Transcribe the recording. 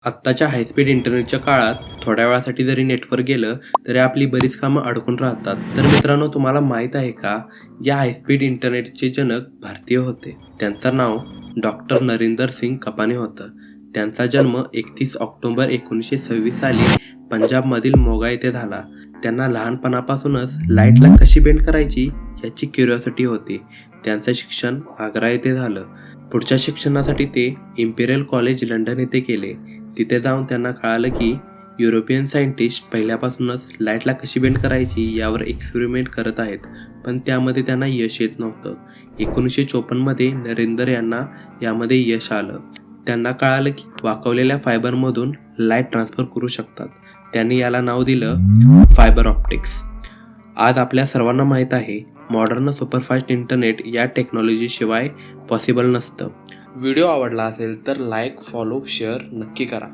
आत्ताच्या हायस्पीड इंटरनेटच्या काळात थोड्या वेळासाठी जरी नेटवर्क गेलं तरी आपली बरीच कामं अडकून राहतात. तर मित्रांनो, तुम्हाला माहीत आहे का, या हायस्पीड इंटरनेटचे जनक भारतीय होते. त्यांचं नाव डॉक्टर नरेंद्र सिंग कपानी होतं. त्यांचा जन्म 31 ऑक्टोबर 1926 साली पंजाबमधील मोगा येथे झाला. त्यांना लहानपणापासूनच लाईटला कशी बेंड करायची याची क्युरिओसिटी होती. त्यांचं शिक्षण आग्रा येथे झालं. पुढच्या शिक्षणासाठी ते इम्पिरियल कॉलेज लंडन येथे गेले. तिथे जाऊन त्यांना कळालं की युरोपियन सायंटिस्ट पहिल्यापासूनच लाईटला कशी बेंड करायची यावर एक्सपेरिमेंट करत आहेत, पण त्यामध्ये त्यांना यश येत नव्हतं. 1954मध्ये नरेंद्र यांना यामध्ये यश आलं. त्यांना कळालं की वाकवलेल्या फायबरमधून लाईट ट्रान्सफर करू शकतात. त्यांनी याला नाव दिलं फायबर ऑप्टिक्स. आज आपल्या सर्वांना माहीत आहे, मॉडर्न सुपरफास्ट इंटरनेट या टेक्नॉलॉजीशिवाय पॉसिबल नसतं. व्हिडिओ आवडला असेल तर लाईक, फॉलो, शेअर नक्की करा.